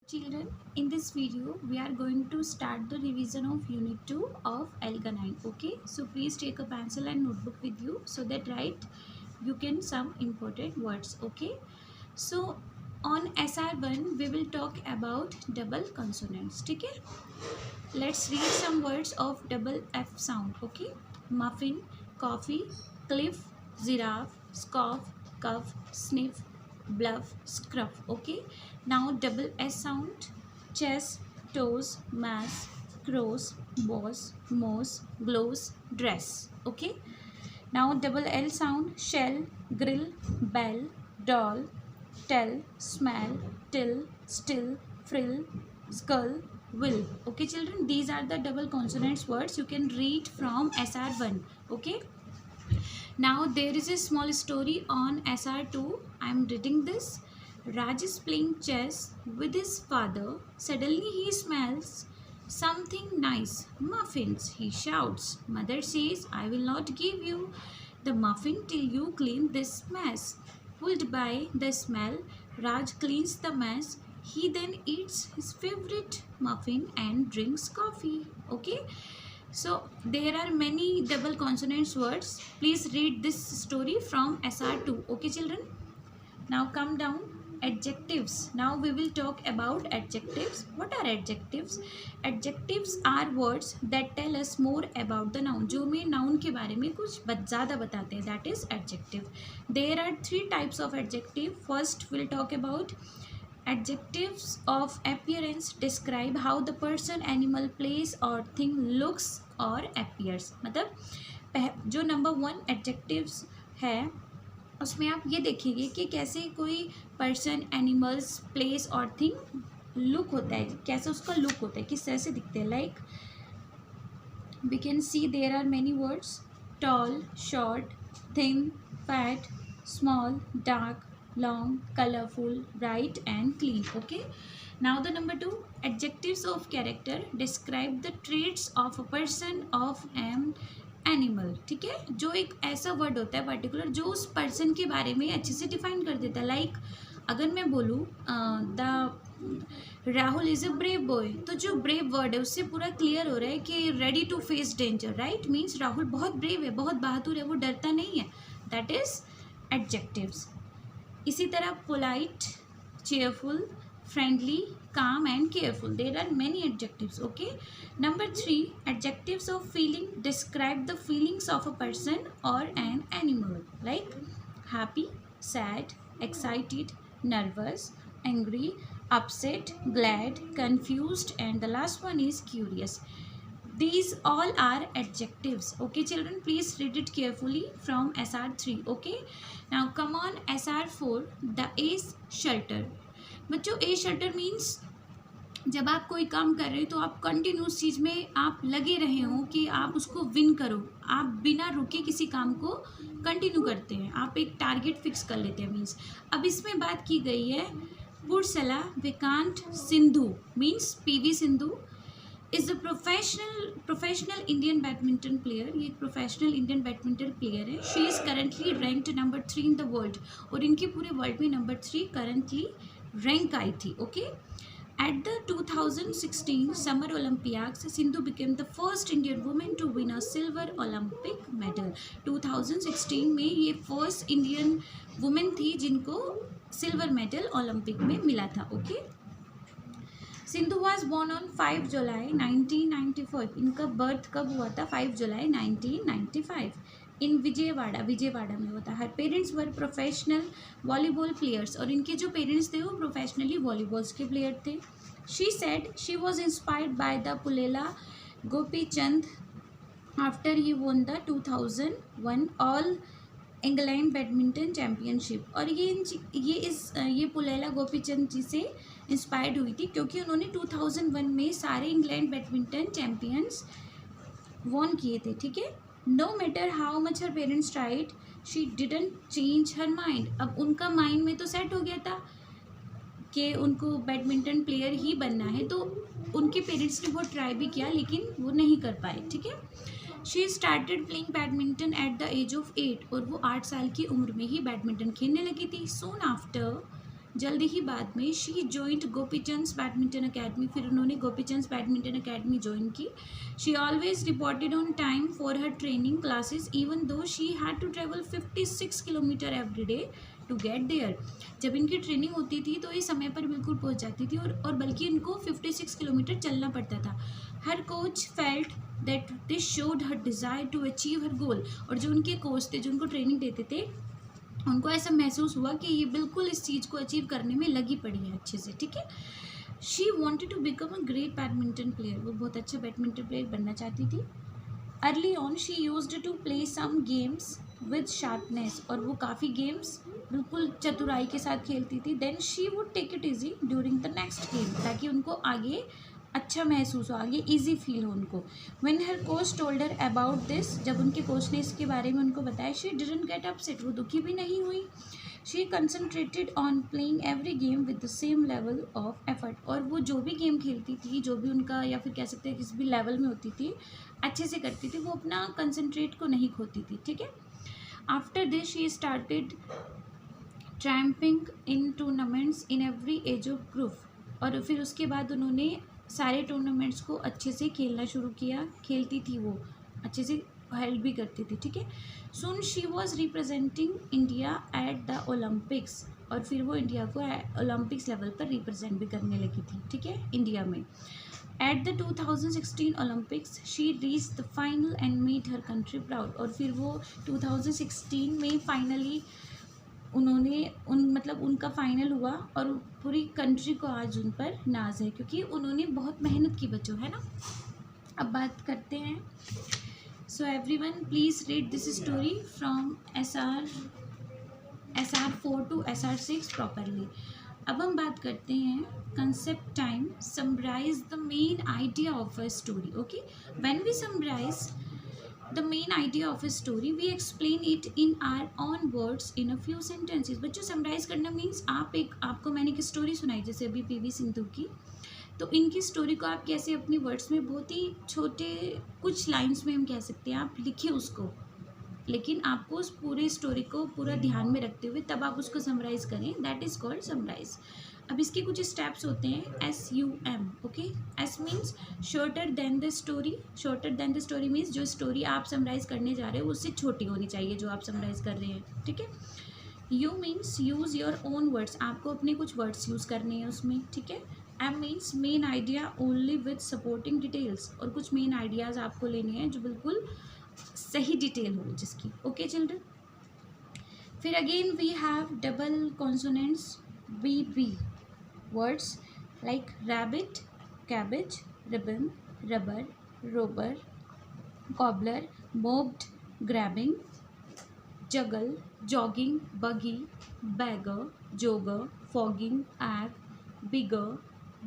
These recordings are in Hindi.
Children, in this video, we are going to start the revision of Unit 2 of Alkaline. Okay, so please take a pencil and notebook with you so that you can some important words. Okay, so on SR1, we will talk about double consonants. Okay, let's read some words of double F sound. Okay, muffin, coffee, cliff, giraffe, scoff, cuff, sniff, bluff, scruff. Okay, now double S sound: chest, toes, mass, cross, boss, mouse, glows, dress. Okay, now double L sound: shell, grill, bell, doll, tell, smell, till, still, frill, skull, will. Okay children, these are the double consonants words you can read from SR1. Okay, now there is a small story on SR2. I am reading this. Raj is playing chess with his father. Suddenly he smells something nice. Muffins, he shouts. Mother says, I will not give you the muffin till you clean this mess. Pulled by the smell, Raj cleans the mess. He then eats his favorite muffin and drinks coffee. Okay, so there are many double consonants words. Please read this story from SR2. Okay children, now come down. Adjectives. Now we will talk about adjectives. What are adjectives? Adjectives are words that tell us more about the noun. जो हमें noun के बारे में कुछ ज़्यादा बताते हैं, that is adjective. There are three types of adjective. First we'll talk about adjectives of appearance. Describe how the person, animal, place or thing looks or appears. मतलब जो नंबर 1 adjectives है उसमें आप ये देखेंगे कि कैसे कोई पर्सन, एनिमल्स, प्लेस और थिंग लुक होता है, कैसे उसका लुक होता है, किस तरह से दिखते हैं. Like we can see there are many words: tall, short, thin, fat, small, dark, long, colourful, bright and clean. Okay, now the number 2 adjectives of character. Describe the traits of a person, of an animal. ठीक है, जो एक ऐसा वर्ड होता है पर्टिकुलर जो उस पर्सन के बारे में अच्छे से डिफाइन कर देता है. लाइक अगर मैं बोलूँ the Rahul is a brave boy, तो जो ब्रेव वर्ड है उससे पूरा क्लियर हो रहा है कि ready to face danger. Right, means Rahul बहुत ब्रेव है, बहुत बहादुर है, वो डरता नहीं है. That is adjectives. इसी तरह polite, cheerful, friendly, calm and careful. There are many adjectives. Okay, number 3 adjectives of feeling. Describe the feelings of a person or an animal. Like happy, sad, excited, nervous, angry, upset, glad, confused and the last one is curious. These all are adjectives. Okay children, please read it carefully from SR3. Okay, now come on SR4. The is shelter. बच्चों, ए शटर मीन्स जब आप कोई काम कर रहे हो तो आप कंटिन्यूस चीज़ में आप लगे रहे हो कि आप उसको विन करो. आप बिना रुके किसी काम को कंटिन्यू करते हैं, आप एक टारगेट फिक्स कर लेते हैं. मीन्स अब इसमें बात की गई है पुरसला विकांत Sindhu. Means PV Sindhu is a professional Indian badminton player. ये एक प्रोफेशनल इंडियन बैडमिंटन प्लेयर है. She is currently ranked number 3 in the world. और इनके पूरे वर्ल्ड में नंबर 3 करेंटली रैंक आई थी. Okay, at the 2016 summer Olympiads Sindhu became the first Indian women to win a silver Olympic medal. 2016 में ये फर्स्ट इंडियन वुमेन थी जिनको सिल्वर मेडल ओलंपिक में मिला था. Okay, Sindhu was born on 5 July 1995. इनका बर्थ कब हुआ था? 5 जुलाई 1995 इन विजयवाड़ा में होता. Her parents were professional volleyball players. और इनके जो पेरेंट्स थे वो प्रोफेशनली वॉलीबॉल्स के प्लेयर थे. She said she was inspired by the Pullela Gopichand after he won the 2001 all England badminton championship. और ये पुलेला गोपीचंद जी से इंस्पायर्ड हुई थी क्योंकि उन्होंने 2001 में सारे इंग्लैंड बैडमिंटन चैम्पियंस वॉन किए थे. ठीक है, no matter how much her parents tried she didn't change her mind. अब उनका माइंड में तो सेट हो गया था कि उनको बैडमिंटन प्लेयर ही बनना है, तो उनके पेरेंट्स ने बहुत ट्राई भी किया लेकिन वो नहीं कर पाए. ठीक है, she started playing badminton at the age of 8. और वो 8 साल की उम्र में ही बैडमिंटन खेलने लगी थी. सून आफ्टर जल्दी ही बाद में she joined Gopichand badminton academy, फिर उन्होंने गोपीचंद बैडमिंटन अकेडमी ज्वाइन की. She always reported on time for her training classes even though she had to travel 56 kilometres every day to get there. जब इनकी ट्रेनिंग होती थी तो ये समय पर बिल्कुल पहुंच जाती थी और बल्कि इनको 56 किलोमीटर चलना पड़ता था. Her coach felt that this showed her desire to achieve her goal. और जो उनके कोच थे, जो उनको ट्रेनिंग देते थे, उनको ऐसा महसूस हुआ कि ये बिल्कुल इस चीज़ को अचीव करने में लगी पड़ी है अच्छे से. ठीक है. She wanted to become a great badminton player. वो बहुत अच्छा बैडमिंटन प्लेयर बनना चाहती थी. Early on she used to play some games with sharpness. और वो काफ़ी गेम्स बिल्कुल चतुराई के साथ खेलती थी. Then she would take it easy during the next game, ताकि उनको आगे अच्छा महसूस हो, आगे इजी फील हो उनको. When her coach told her about this, जब उनके कोच ने इसके बारे में उनको बताया, शी डिडंट गेट अपसेट. वो दुखी भी नहीं हुई. She concentrated on playing every game with the same level of effort. और वो जो भी गेम खेलती थी, जो भी उनका या फिर कह सकते हैं किसी भी लेवल में होती थी, अच्छे से करती थी. वो अपना कंसनट्रेट को नहीं खोती थी. ठीक है. After this she started tramping in tournaments in every age of group. और फिर उसके बाद उन्होंने सारे टूर्नामेंट्स को अच्छे से खेलना शुरू किया. खेलती थी वो, अच्छे से हेल्प भी करती थी. ठीक है. Soon she was representing India at the Olympics. और फिर वो इंडिया को ओलंपिक्स लेवल पर रिप्रेजेंट भी करने लगी थी. ठीक है, इंडिया में. Eight the 2016 Olympics she reach the final and made her country proud. और फिर वो 2016 में फाइनली उनका फाइनल हुआ और पूरी कंट्री को आज उन पर नाज है, क्योंकि उन्होंने बहुत मेहनत की बच्चों, है ना. अब बात करते हैं. So everyone please read this story from SR 4 to SR 6 properly. अब हम बात करते हैं concept time. Summarise the main idea of a story. Okay. When we summarise the main idea of a story we explain it in our own words in a few sentences. बच्चों, समराइज करना मीन्स आपको मैंने एक स्टोरी सुनाई, जैसे अभी PV सिंधु की, तो इनकी स्टोरी को आप कैसे अपने वर्ड्स में बहुत ही छोटे कुछ लाइंस में हम कह सकते हैं, आप लिखिए उसको, लेकिन आपको उस पूरे स्टोरी को पूरा ध्यान में रखते हुए तब आप उसको समराइज़ करें. That is called summarise. अब इसके कुछ स्टेप्स होते हैं. SUM. Okay. S means shorter than the story. Shorter than the story means जो स्टोरी आप समराइज़ करने जा रहे हो उससे छोटी होनी चाहिए जो आप समराइज़ कर रहे हैं. ठीक है. U means use your own words. आपको अपने कुछ वर्ड्स यूज़ करने हैं उसमें. ठीक है. M means main idea only with supporting details. और कुछ मेन आइडियाज़ आपको लेने हैं जो बिल्कुल सही डिटेल हो जिसकी. Okay children. फिर again we have double consonants BB words like rabbit, cabbage, ribbon, rubber, robber, cobbler, mobbed, grabbing, juggle, jogging, buggy, bagger, jogger, fogging, egg, bigger,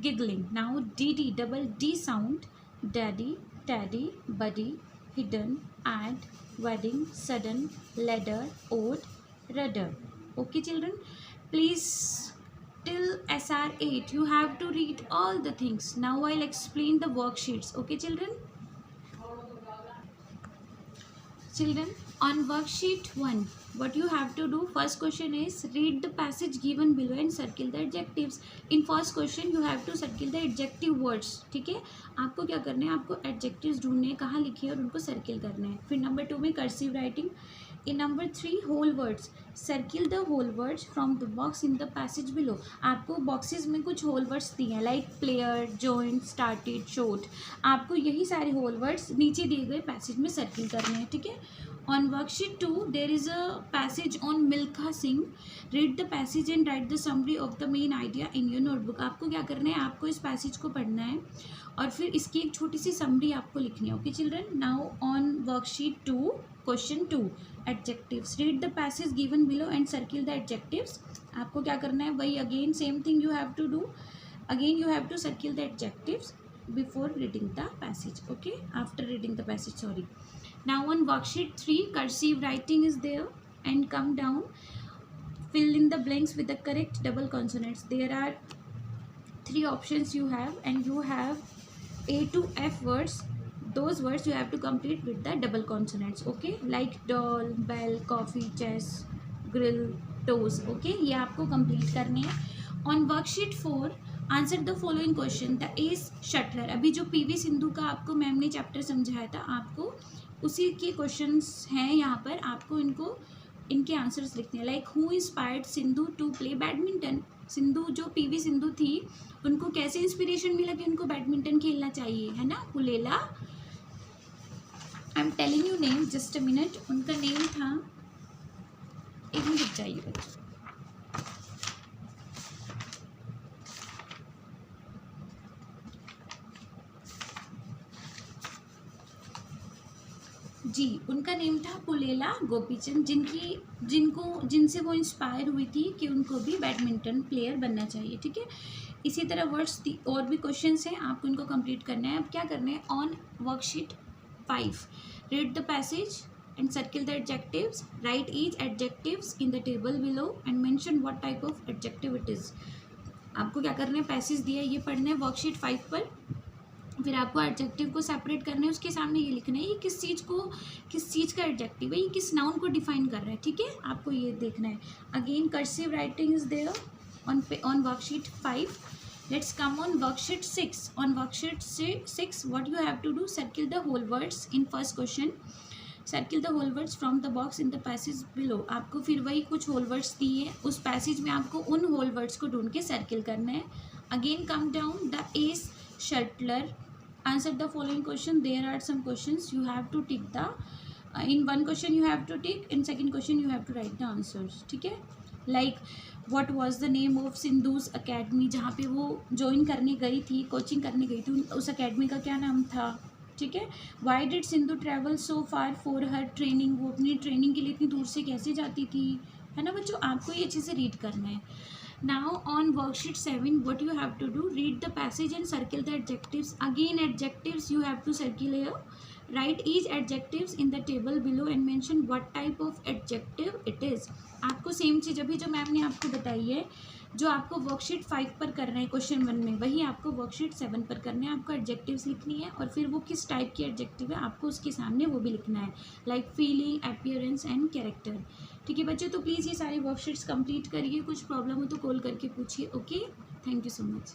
giggling. Now DD, double D sound. Daddy, taddy, buddy, hidden, add, wedding, sudden, ladder, oat, rudder. Okay children, please till SR 8 you have to read all the things. Now I'll explain the worksheets. Okay children. On worksheet 1 what you have to do, first question is read the passage given below and circle the adjectives. In first question you have to circle the adjective words. ठीक है. आपको क्या करना है, आपको adjectives ढूंढने हैं, कहाँ लिखे और उनको सर्किल करना है. फिर नंबर 2 में cursive writing. In number 3 whole words, circle the whole words from the box in the passage below. आपको बॉक्सेस में कुछ whole words दिए हैं like player, joint, started, showed. आपको यही सारे whole words नीचे दिए गए पैसेज में सर्किल करने हैं. ठीक है. On worksheet 2 there is a passage on Milkha Singh. Read the passage and write the summary of the main idea in your notebook. आपको क्या करना है, आपको इस पैसेज को पढ़ना है और फिर इसकी एक छोटी सी समरी आपको लिखनी है. Okay children. Now on worksheet 2 question 2 adjectives. Read the passage given below and circle the adjectives. आपको क्या करना है, वही again same thing you have to do. Again you have to circle the adjectives before reading the passage. Okay, after reading the passage, sorry. Now on worksheet 3 cursive writing is there and come down. fill in the blanks with the correct double consonants. There are 3 options you have and you have A to F words. Those words you have to complete with the double consonants. Okay, like doll, bell, coffee, chess, grill, toes. Okay, ये आपको complete करने हैं. On worksheet 4 answer the following question. The S shuttler, अभी जो पीवी सिंधु का आपको मैम ने चैप्टर समझाया था, आपको उसी के क्वेश्चंस हैं यहाँ पर, आपको इनके आंसर्स लिखने हैं। Like who inspired Sindhu to play badminton, Sindhu जो पीवी सिंधु थी उनको कैसे इंस्पिरेशन मिला कि उनको बैडमिंटन खेलना चाहिए, है ना। Pullela, I am telling you name, just a minute. उनका नेम था, एक मिनट चाहिए बच्चों, जी उनका नेम था पुलेला गोपीचंद, जिनसे वो इंस्पायर हुई थी कि उनको भी बैडमिंटन प्लेयर बनना चाहिए, ठीक है। इसी तरह वर्ड्स और भी क्वेश्चंस हैं, आपको इनको कंप्लीट करना है। अब क्या करना है, on worksheet 5 read the passage and circle the adjectives, right each adjectives in the table below and mention what type of adjective it is. आपको क्या करना है, पैसेज दिया है, ये पढ़ना है वर्कशीट 5 पर, फिर आपको एडजेक्टिव को सेपरेट करना है, उसके सामने ये लिखना है ये किस चीज़ का एडजेक्टिव है, ये किस नाउन को डिफाइन कर रहा है, ठीक है। आपको ये देखना है। Again cursive writing is there on worksheet 5। Let's come on worksheet 6। On worksheet 6 what you have to do, circle the whole words in first question, circle the whole words from the box in the passage below. आपको फिर वही कुछ होल वर्ड्स दिए हैं, उस पैसेज में आपको उन होल वर्ड्स को ढूंढ के सर्किल करना है। Again come down, the S shuttler, answer the following question. There are some questions you have to tick the in one question you have to tick, in second question you have to write the answers, ठीक है। like what was the name of सिंधु's academy, जहाँ पे वो ज्वाइन करने गई थी, कोचिंग करने गई थी, उस अकेडमी का क्या नाम था, ठीक है। why did Sindhu travel so far for her training, वो अपनी ट्रेनिंग के लिए इतनी दूर से कैसे जाती थी, है ना बच्चों। आपको ये अच्छे से रीड करना है। Now on worksheet 7 what you have to do, read the passage and circle the adjectives. Again adjectives you have to circle here, write each adjectives in the table below and mention what type of adjective it is. आपको सेम चीज़ अभी जो मैम ने आपको बताई है, जो आपको वर्कशीट 5 पर करना है क्वेश्चन 1 में, वही आपको वर्कशीट 7 पर करना है। आपको एडजेक्टिव्स लिखनी है और फिर वो किस टाइप की एडजेक्टिव है आपको उसके सामने वो भी लिखना है, like feeling, appearance and character, ठीक है बच्चों। तो प्लीज़ ये सारी वर्कशीट्स कंप्लीट करिए, कुछ प्रॉब्लम हो तो कॉल करके पूछिए, okay. Thank you so much.